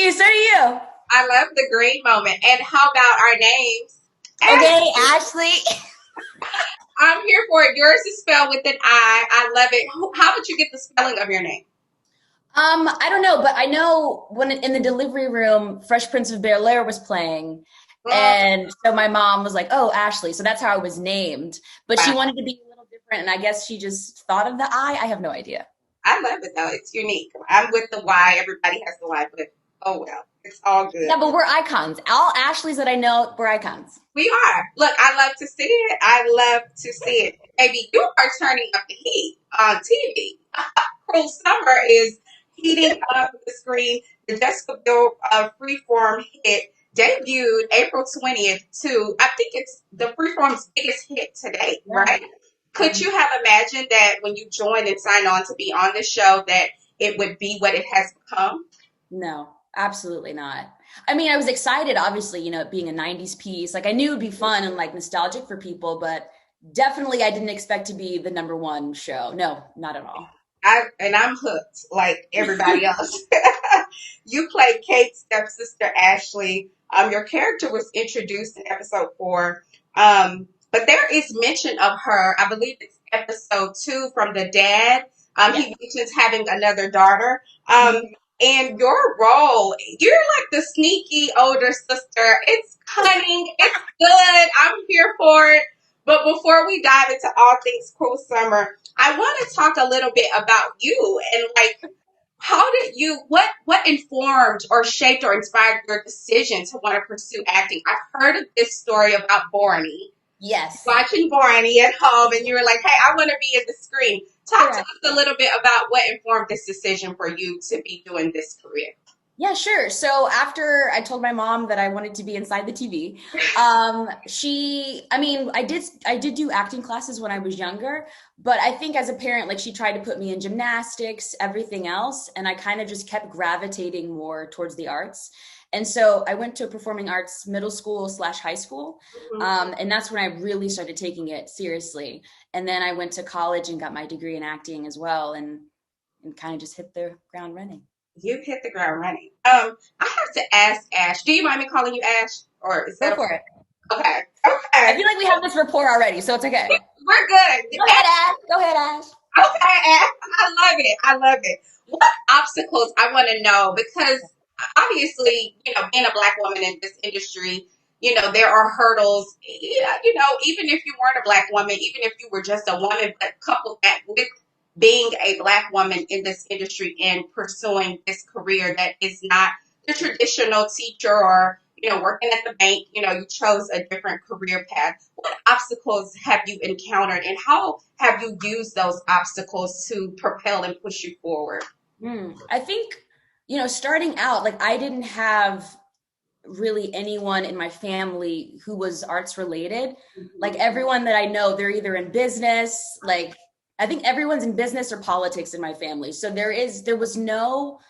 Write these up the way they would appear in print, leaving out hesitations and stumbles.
you. So do you. I love the green moment. And how about our names? Okay, Ashley, Ashley. I'm here for it. Yours is spelled with an I. I love it. How would you get the spelling of your name? I don't know, but I know when in the delivery room, Fresh Prince of Bel-Air was playing, Mm, and so my mom was like, "Oh, Ashley." So that's how I was named. But she wow. wanted to be a little different, and I guess she just thought of the I. I have no idea. I love it though. It's unique. I'm with the Y. Everybody has the Y, but oh well. It's all good. Yeah, but we're icons. All Ashleys that I know, we're icons. We are. Look, I love to see it. I love to see it. Baby, you are turning up the heat on TV. Cruel Summer is heating up the screen. The Jessica Biel Freeform hit debuted April 20th to, I think it's the Freeform's biggest hit to date, Yeah. right? Could you have imagined that when you joined and signed on to be on the show that it would be what it has become? No, absolutely not. I mean, I was excited, obviously, it being a 90s piece. Like, I knew it would be fun and like nostalgic for people, but definitely I didn't expect to be the number one show. No, not at all. I'm hooked like everybody else. You played Kate's stepsister Ashley. Your character was introduced in episode 4. But there is mention of her. I believe it's episode 2 from the dad. Yeah. He mentions having another daughter. Mhm. And your role, you're like the sneaky older sister. It's cunning. It's good. I'm here for it. But before we dive into all things Cruel Summer, I want to talk a little bit about you and like how did you what informed or shaped or inspired your decision to want to pursue acting? I've heard of this story about Barney, Yes. watching Barney at home, and you were like, "Hey, I want to be in the screen." Talk to Correct. us a little bit about what informed this decision for you to be doing this career. Yeah, sure. So after I told my mom that I wanted to be inside the TV, I mean, I did do acting classes when I was younger, but I think as a parent, like she tried to put me in gymnastics, everything else, and I kind of just kept gravitating more towards the arts. And so I went to performing arts middle school slash high school, Mhm. and that's when I really started taking it seriously. And then I went to college and got my degree in acting as well, and kind of just hit the ground running. You hit the ground running. I have to ask Ash. Do you mind me calling you Ash, or is that Go for it. okay? I Okay, feel like we have this rapport already, so it's okay. we're good. Go ahead, Ash. Go ahead, Ash. Okay, I love it. I love it. What obstacles I want to know because obviously, being a black woman in this industry, there are hurdles. Yeah, even if you weren't a black woman, even if you were just a woman, but couple that with being a black woman in this industry and pursuing this career that is not the traditional teacher or working at the bank, you chose a different career path. What obstacles have you encountered and how have you used those obstacles to propel and push you forward? I think, starting out, like I didn't have really anyone in my family who was arts related. Like Mhm. everyone that I know, they're either in business, like I think everyone's in business or politics in my family. So there was no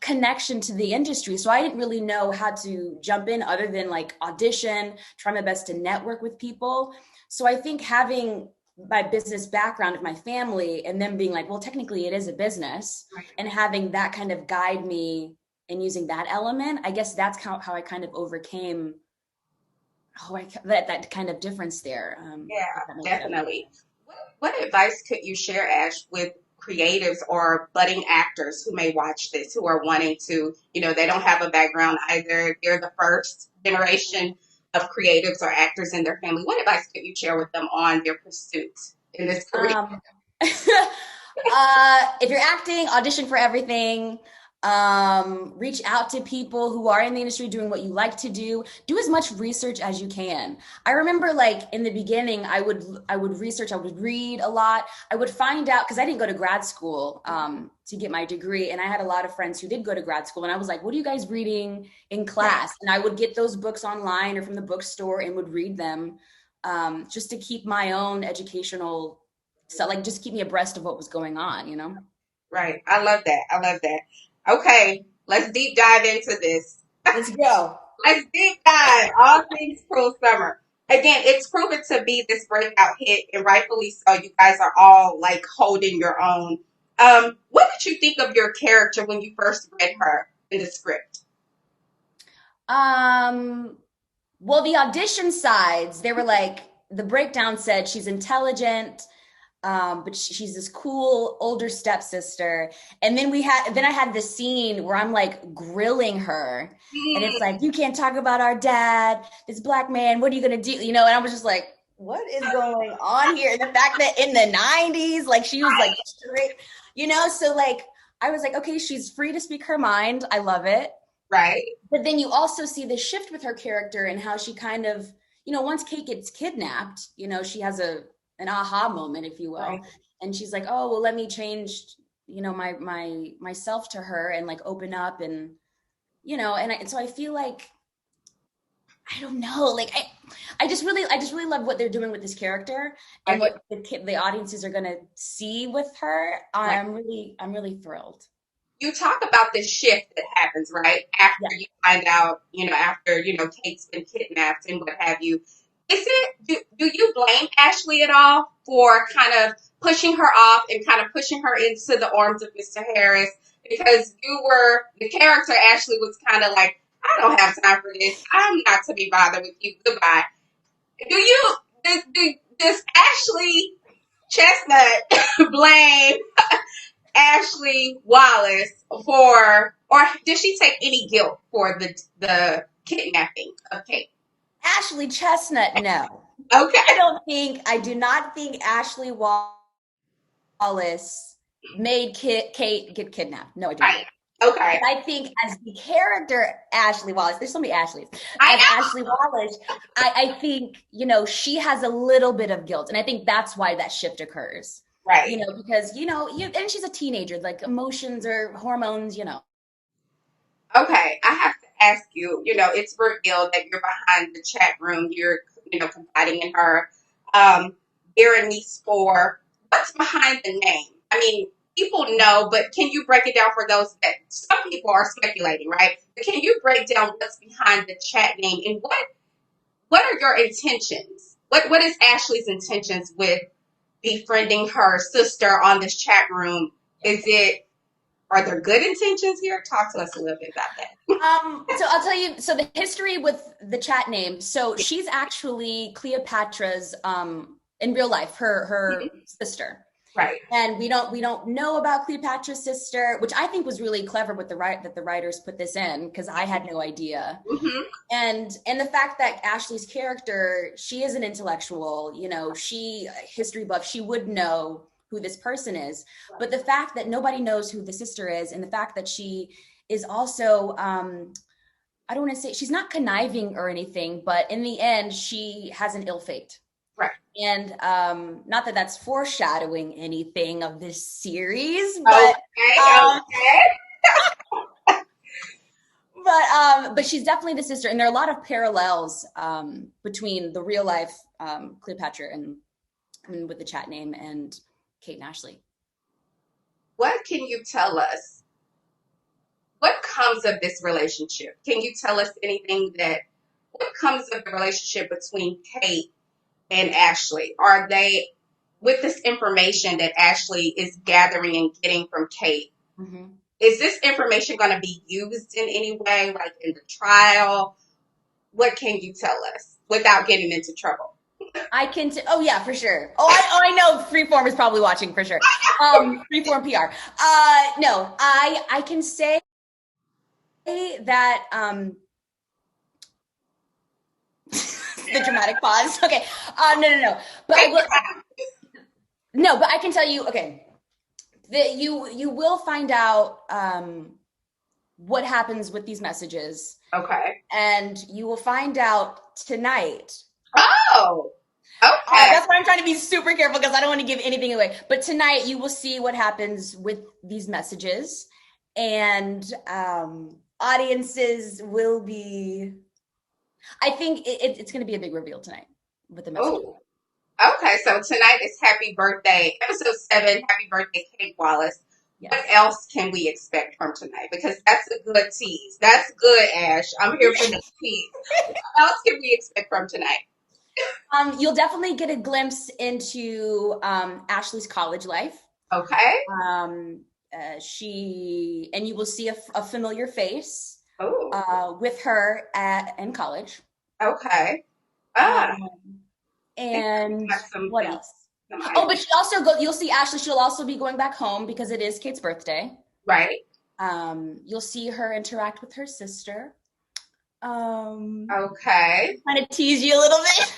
connection to the industry. So I didn't really know how to jump in other than like audition, try my best to network with people. So I think having my business background of my family and them being like, well, technically it is a business, Right. and having that kind of guide me and using that element, I guess that's how I kind of overcame that kind of difference there. Yeah, If that makes sense. definitely. What advice could you share, Ash, with creatives or budding actors who may watch this, who are wanting to, they don't have a background either. They're the first generation of creatives or actors in their family. What advice could you share with them on their pursuit in this career? Um, if you're acting, audition for everything. Reach out to people who are in the industry doing what you like to do. Do as much research as you can. I remember like in the beginning, I would research, I would read a lot. I would find out because I didn't go to grad school to get my degree, and I had a lot of friends who did go to grad school, and I was like, "What are you guys reading in class?" And I would get those books online or from the bookstore and would read them just to keep my own educational, so like just keep me abreast of what was going on. Right. I love that. I love that. Okay, let's deep dive into this. Let's go. Let's deep dive. All things Cruel Summer. Again, it's proven to be this breakout hit, and rightfully so. You guys are all like holding your own. What did you think of your character when you first read her in the script? Um, well, the audition sides, they were like, the breakdown said she's intelligent, but she's this cool older stepsister. And then I had this scene where I'm like grilling her, and it's Mm, like, you can't talk about our dad, this black man. What are you gonna do? You know? And I was just like, what is going on here? And the fact that in the '90s, like she was like straight, So like, I was like, okay, she's free to speak her mind. I love it. right. But then you also see the shift with her character and how she kind of, once Kate gets kidnapped, she has an aha moment, if you Right. will. And she's like, oh, well, let me change, my myself to her and like open up and so I feel like I don't know, like I just really love what they're doing with this character I and get what the audiences are gonna see with her. right. I'm really thrilled. You talk about the shift that happens, right? After Yeah. you find out, after, Kate's been kidnapped and what have you. Do you blame Ashley at all for kind of pushing her off and kind of pushing her into the arms of Mr. Harris? Because the character Ashley was kind of like, I don't have time for this. I'm not to be bothered with you. Goodbye. Do you, does Ashley Chestnut blame Ashlei Wallis or did she take any guilt for the kidnapping of Kate? Ashley Chestnut, no. Okay, I do not think Ashley Wallace made Kate get kidnapped. No, I do not. right. Okay, But I think as the character Ashley Wallace, there's so many Ashleys. I As know. Ashley Wallace, I think, she has a little bit of guilt. And I think that's why that shift occurs. Right. Because, and she's a teenager, like emotions or hormones. Okay, I have to ask you. It's revealed that you're behind the chat room. You're confiding in her. Um, Berenice for what's behind the name? I mean, people know, but can you break it down for those that some people are speculating, right? But can you break down what's behind the chat name and what are your intentions? What is Ashley's intentions with befriending her sister on this chat room? Are there good intentions here? Talk to us a little bit about that. So I'll tell you, so the history with the chat name. So she's actually Cleopatra's, in real life, her sister. Right. And we don't know about Cleopatra's sister, which I think was really clever with that the writers put this in because I had no idea. Mm-hmm. And the fact that Ashley's character, she is an intellectual, she history buff, she would know who this person is. But the fact that nobody knows who the sister is, and the fact that she is also, I don't want to say she's not conniving or anything, but in the end, she has an ill fate. Right. And not that that's foreshadowing anything of this series, but Okay. um, Okay. but she's definitely the sister, and there are a lot of parallels between the real life Cleopatra and I mean, with the chat name and Kate and Ashley. What can you tell us? What comes of this relationship? Can you tell us anything what comes of the relationship between Kate and Ashley? Are they, with this information that Ashley is gathering and getting from Kate, Mm-hmm. is this information going to be used in any way, like in the trial? What can you tell us without getting into trouble? Oh yeah, for sure. I know Freeform is probably watching for sure. Freeform PR. No, I can say that the dramatic pause. Okay. No. But I will. No, but I can tell you. Okay, that you will find out what happens with these messages, Okay. and you will find out tonight. Oh, okay. That's why I'm trying to be super careful because I don't want to give anything away. But tonight you will see what happens with these messages, and audiences will be. I think it's going to be a big reveal tonight with the messages. Oh, okay. So tonight is Happy Birthday, episode 7, Happy Birthday, Kate Wallis. What Yes. else can we expect from tonight? Because that's a good tease. That's good, Ash. I'm here for the tease. What else can we expect from tonight? You'll definitely get a glimpse into Ashley's college life. Okay. You will see a familiar face. Oh, with her in college. okay. Ah, Um, I think and I have some, what yeah, else? some Oh, ideas. but she also go. You'll see Ashley. She'll also be going back home because it is Kate's birthday. Right. You'll see her interact with her sister. Um, Okay. kind of tease you a little bit.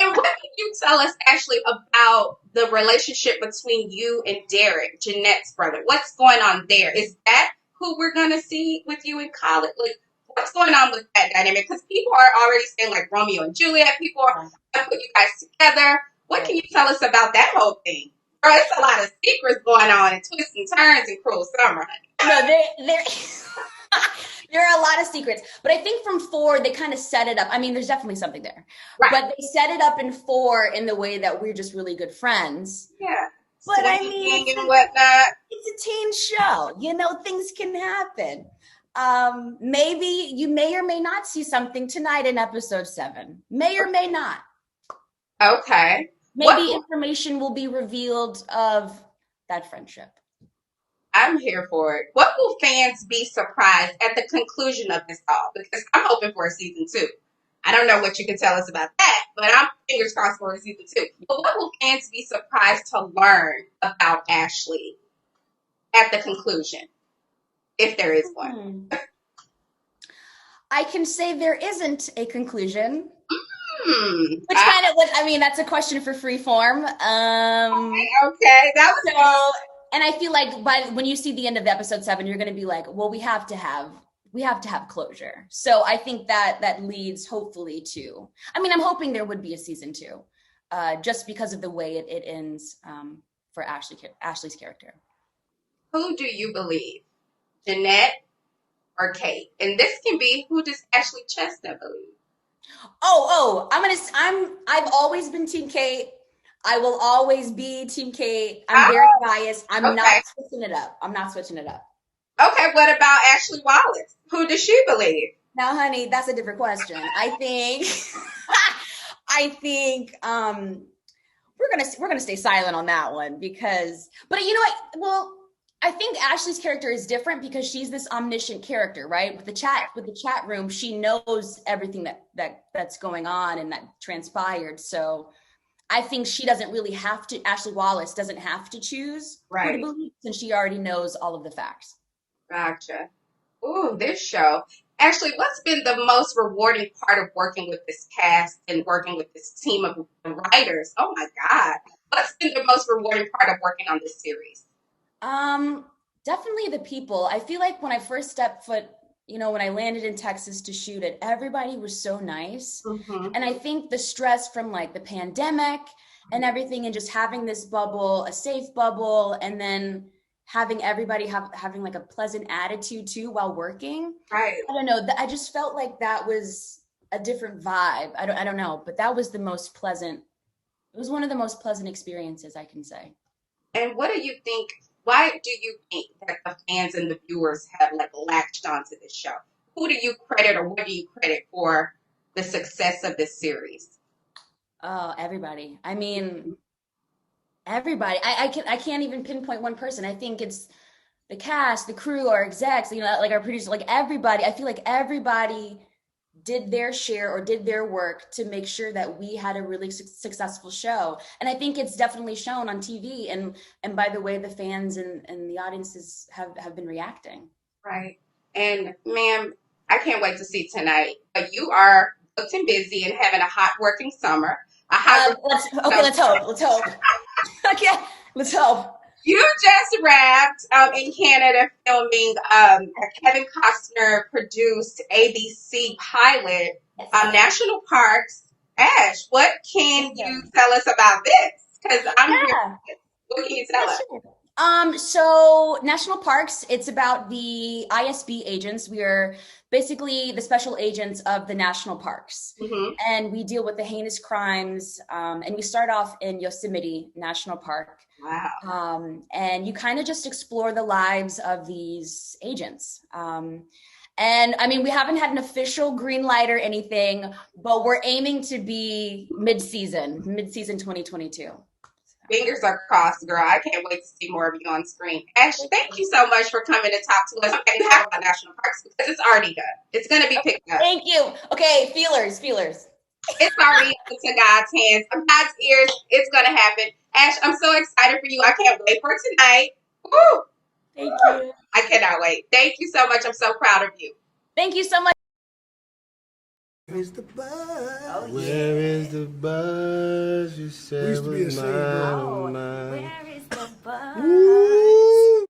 And what can you tell us actually about the relationship between you and Derek, Jeanette's brother? What's going on there? Is that who we're gonna see with you in college? Like, what's going on with that dynamic? Because people are already saying like Romeo and Juliet. People are Yeah, gonna put you guys together. What right. can you tell us about that whole thing? Girl, it's a lot of secrets going on and twists and turns in Cruel Summer. No, there there are a lot of secrets, but I think from four they kind of set it up. I mean, there's definitely something there, Right. but they set it up in four in the way that we're just really good friends. Yeah. But I mean, Swinging and whatnot. it's a teen show. You know, things can happen. Maybe you may or may not see something tonight in episode 7. May or may not. Okay. What Maybe information will be revealed of that friendship. I'm here for it. What will fans be surprised at the conclusion of this all? Because I'm hoping for a season 2. I don't know what you can tell us about that, but I'm fingers crossed for a season 2. But what will fans be surprised to learn about Ashley at the conclusion, if there is one? Hmm. I can say there isn't a conclusion, Hmm. which kind of, I mean, that's a question for freeform. Okay, that was So, and I feel like when you see the end of episode 7, you're going to be like, well, we have to have closure. So I think that leads hopefully to. I mean, I'm hoping there would be a season 2, just because of the way it ends for Ashley's character. who do you believe, Jeanette or Kate? And this can be who does Ashley Chestnut believe? I've always been Team Kate. I will always be Team Kate. I'm very Oh, biased. I'm not okay. switching it up. I'm not switching it up. Okay, what about Ashley Wallace? Who does she believe? Now, honey, that's a different question. I think I think we're gonna stay silent on that one because but you know what? Well, I think Ashley's character is different because she's this omniscient character, right? With the chat room, she knows everything that's going on and that transpired. So I think she doesn't really have to. Ashley Wallace doesn't have to choose who to Right. believe since she already knows all of the facts. Gotcha. Ooh, this show. Actually, what's been the most rewarding part of working with this cast and working with this team of writers? Oh my God. What's been the most rewarding part of working on this series? Um, Definitely the people. I feel like when I first stepped foot, when I landed in Texas to shoot it, everybody was so nice. Mm-hmm. And I think the stress from like the pandemic and everything and just having this bubble, a safe bubble, and then having everybody having like a pleasant attitude too while working. Right. I don't know. I just felt like that was a different vibe. I don't know, but that was the most pleasant. It was one of the most pleasant experiences I can say. And what do you think? Why do you think that the fans and the viewers have like latched onto this show? Who do you credit or what do you credit for the success of this series? Oh, everybody. I mean, everybody. I can't even pinpoint one person. I think it's the cast, the crew, our execs, like our producers, like everybody. I feel like everybody did their share or did their work to make sure that we had a really successful show. And I think it's definitely shown on TV and by the way the fans and the audiences have been reacting. Right. And ma'am, I can't wait to see tonight. But you are booked and busy and having a hot working summer. A hot Let's okay, so let's hope. Let's hope. Okay, let's hope. you just wrapped in Canada filming a Kevin Costner produced ABC pilot Yes. National Parks. Ash, what Yes, can you sir. tell us about this? Because I'm here. Yeah. What can you tell Yeah, us? sure. So national parks, it's about the ISB agents. We are basically the special agents of the national parks. Hmm. And we deal with the heinous crimes. And we start off in Yosemite National Park. Wow. And you kind of just explore the lives of these agents. And I mean, we haven't had an official green light or anything, but we're aiming to be mid-season 2022. Fingers are crossed, girl. I can't wait to see more of you on screen. Ash, thank you so much for coming to talk to us. Okay, you have about national parks because it's already done. It's going to be picked up. Thank you. Okay, feelers. It's already into God's hands, God's ears. It's going to happen. Ash, I'm so excited for you. I can't wait for tonight. Woo! Thank you. I cannot wait. Thank you so much. I'm so proud of you. Thank you so much. Where is the buzz? Oh, yeah. Where is the buzz? You said We used to be was ashamed, bro. mine. Where